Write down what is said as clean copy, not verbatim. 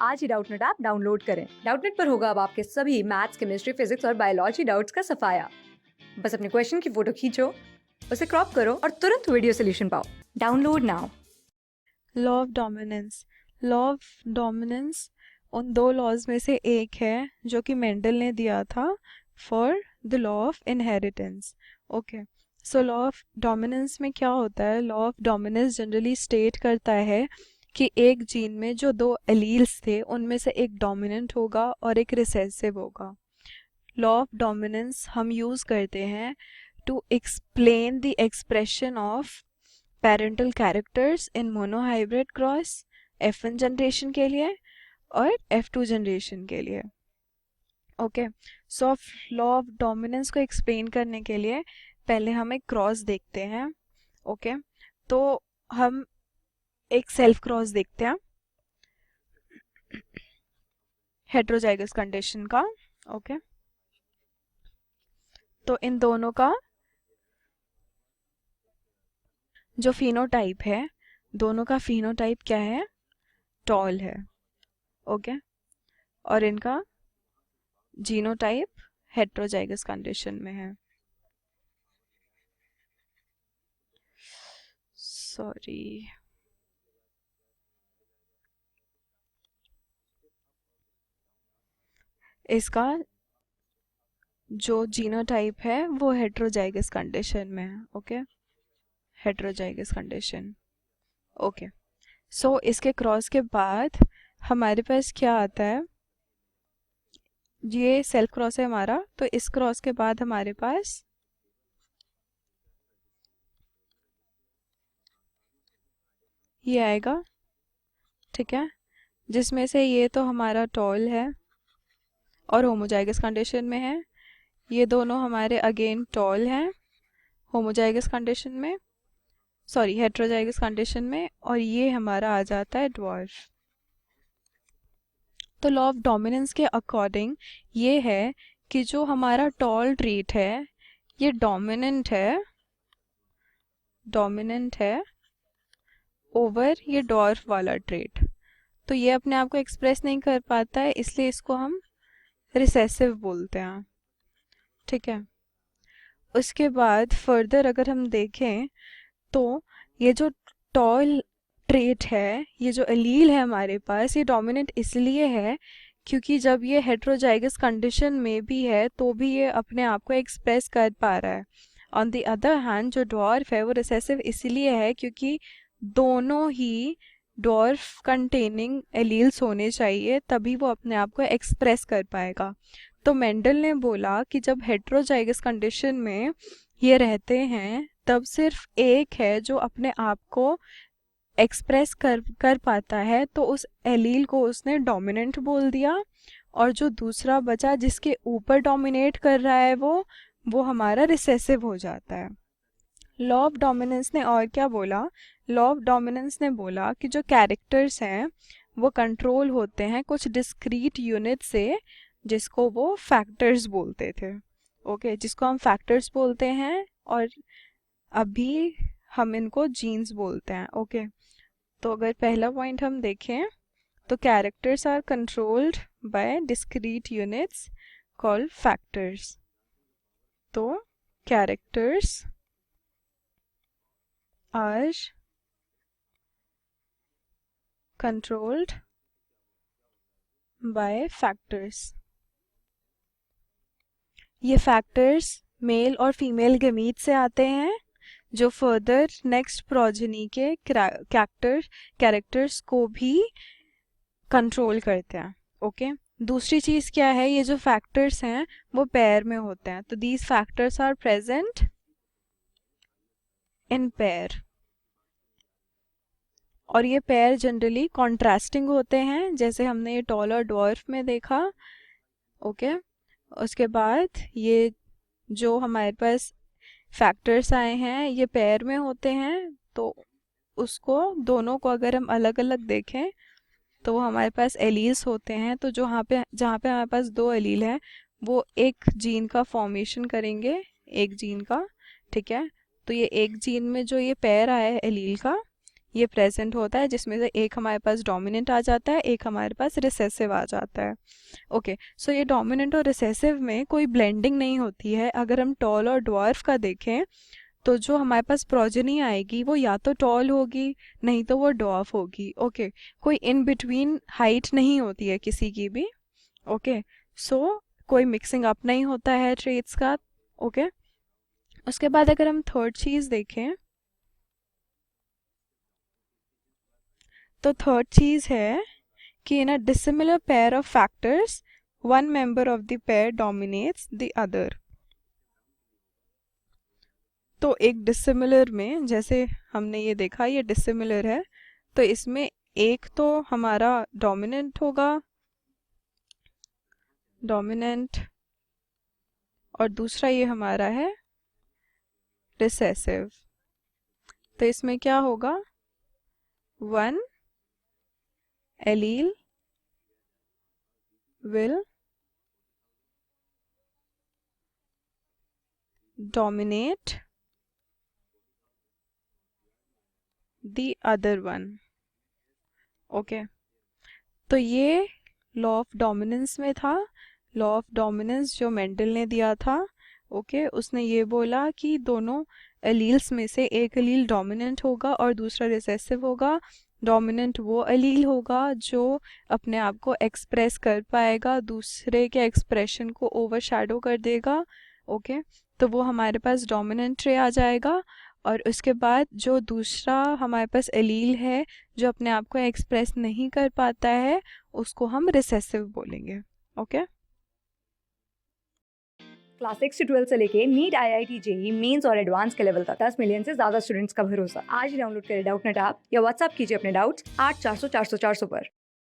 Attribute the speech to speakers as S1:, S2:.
S1: आज ही Doubtnut app download करें। Doubtnut पर होगा अब आपके सभी मैथ्स, केमिस्ट्री, फिजिक्स और बायोलॉजी डाउट्स का सफाया। बस अपने क्वेश्चन की फोटो खींचो, उसे क्रॉप करो और तुरंत वीडियो सोल्यूशन पाओ। Download now.
S2: Law of dominance. Law of dominance उन दो लॉज में से एक है जो कि मेंडल ने दिया था for the law of inheritance. Okay, so law of dominance में क्या होता है? Law of dominance generally state करता है कि एक जीन में जो दो एलील्स थे उनमें से एक डोमिनेंट होगा और एक रिसेसिव होगा। लॉ ऑफ डोमिनेंस हम यूज़ करते हैं to explain the expression of parental characters in monohybrid cross F1 generation के लिए और F2 जनरेशन के लिए। Okay, so law of dominance को एक्सप्लेन करने के लिए पहले हम एक क्रॉस देखते हैं। ओके, तो हम एक सेल्फ क्रॉस देखते हैं हेट्रोजाइगस कंडीशन का। ओके, तो इन दोनों का जो फिनोटाइप है, दोनों का फिनोटाइप क्या है? टॉल है। ओके, और इनका जीनोटाइप हेट्रोजाइगस कंडीशन में है। सॉरी, इसका जो जीनोटाइप है वो हेट्रोजाइगस कंडीशन में है। Okay, heterozygous condition. ओके, सो इसके क्रॉस के बाद हमारे पास क्या आता है? ये सेल्फ क्रॉस है हमारा, तो इस क्रॉस के बाद हमारे पास ये आएगा। ठीक है, जिसमें से ये तो हमारा टॉल है और होमोजाइगस कंडीशन में है, ये दोनों हमारे अगेन टॉल हैं होमोजाइगस कंडीशन में, सॉरी हेट्रोजाइगस कंडीशन में, और ये हमारा आ जाता है ड्वार्फ। तो लॉ ऑफ डोमिनेंस के अकॉर्डिंग ये है कि जो हमारा टॉल ट्रेट है ये डोमिनेंट है ओवर ये डॉर्फ वाला ट्रेट। तो ये अपने आप को एक्सप्रेस नहीं कर पाता है, इसलिए इसको हम रिसेसिव बोलते हैं। ठीक है, उसके बाद फर्दर अगर हम देखें तो ये जो टॉल ट्रेट है, ये जो एलील है हमारे पास, ये डोमिनेंट इसलिए है क्योंकि जब ये हेट्रोजाइगस कंडीशन में भी है तो भी ये अपने आप को एक्सप्रेस कर पा रहा है। ऑन द अदर हैंड जो डॉर्फ है वो रिसेसिव इसलिए है क्योंकि दोनों ही डॉर्फ कंटेनिंग एलील्स होने चाहिए, तभी वो अपने आप को एक्सप्रेस कर पाएगा। तो मेंडल ने बोला कि जब हेट्रोजाइगस कंडीशन में ये रहते हैं तब सिर्फ एक है जो अपने आप को एक्सप्रेस कर पाता है, तो उस एलील को उसने डोमिनेंट बोल दिया, और जो दूसरा बचा जिसके ऊपर डोमिनेट कर रहा है वो हमारा रिसेसिव हो जाता है। लॉ ऑफ डोमिनेंस ने और क्या बोला? लॉ ऑफ डोमिनेंस ने बोला कि जो कैरेक्टर्स हैं वो कंट्रोल होते हैं कुछ डिस्क्रीट यूनिट से, जिसको वो फैक्टर्स बोलते थे। ओके, जिसको हम फैक्टर्स बोलते हैं और अभी हम इनको जीन्स बोलते हैं। ओके, तो अगर पहला पॉइंट हम देखें तो characters are controlled by discrete units called factors. तो characters are controlled by factors. ये फैक्टर्स मेल और फीमेल गमीट से आते हैं जो फर्दर नेक्स्ट प्रोजेनी के कैरेक्टर्स को भी कंट्रोल करते हैं। ओके, दूसरी चीज़ क्या है? ये जो फैक्टर्स हैं वो पेयर में होते हैं, तो these factors are present in pair, और ये पेयर जनरली कॉन्ट्रास्टिंग होते हैं, जैसे हमने ये टॉल और डॉर्फ में देखा। ओके, उसके बाद ये जो हमारे पास फैक्टर्स आए हैं ये पेयर में होते हैं, तो उसको दोनों को अगर हम अलग अलग देखें तो वो हमारे पास एलील्स होते हैं। तो जहाँ पे हमारे पास दो एलील हैं वो एक जीन का फॉर्मेशन करेंगे, एक जीन का। ठीक है, तो ये एक जीन में जो ये पेयर आया है एलील का, ये प्रेजेंट होता है, जिसमें से एक हमारे पास डोमिनेंट आ जाता है, एक हमारे पास रिसेसिव आ जाता है। ओके, सो ये डोमिनेंट और रिसेसिव में कोई ब्लेंडिंग नहीं होती है। अगर हम टॉल और ड्वार्फ का देखें तो जो हमारे पास प्रोजेनी आएगी वो या तो टॉल होगी, नहीं तो वो ड्वार्फ होगी। ओके, कोई इन बिटवीन हाइट नहीं होती है किसी की भी। ओके, सो कोई मिक्सिंग अप नहीं होता है ट्रेट्स का। ओके, उसके बाद अगर हम थर्ड चीज़ देखें तो थर्ड चीज़ है कि in a dissimilar pair of factors one member of the pair dominates the other. तो एक डिसिमिलर में, जैसे हमने ये देखा ये डिसिमिलर है, तो इसमें एक तो हमारा डोमिनेंट होगा, डोमिनेंट, और दूसरा ये हमारा है रिसेसिव। तो इसमें क्या होगा, one allele will dominate the other one। Okay, तो ये लॉ ऑफ डोमिनेंस में था। लॉ ऑफ डोमिनेंस जो मेंडल ने दिया था, ओके, उसने ये बोला कि दोनों एलील्स में से एक एलील डोमिनेंट होगा और दूसरा रिसेसिव होगा। डोमिनेंट वो एलील होगा जो अपने आप को एक्सप्रेस कर पाएगा, दूसरे के एक्सप्रेशन को ओवरशैडो कर देगा। ओके, तो वो हमारे पास डोमिनेंट ट्रे आ जाएगा। और उसके बाद जो दूसरा हमारे पास एलील है जो अपने आप को एक्सप्रेस नहीं कर पाता है, उसको हम रिसेसिव बोलेंगे। ओके,
S1: क्लास 6 से 12 से लेके नीट, IIT, जेई मेंस और एडवांस के लेवल तक 10 मिलियन से ज्यादा स्टूडेंट्स का भरोसा। आज ही डाउनलोड करें डाउटनेट ऐप या व्हाट्सएप कीजिए अपने डाउट्स 8400 400 400 पर।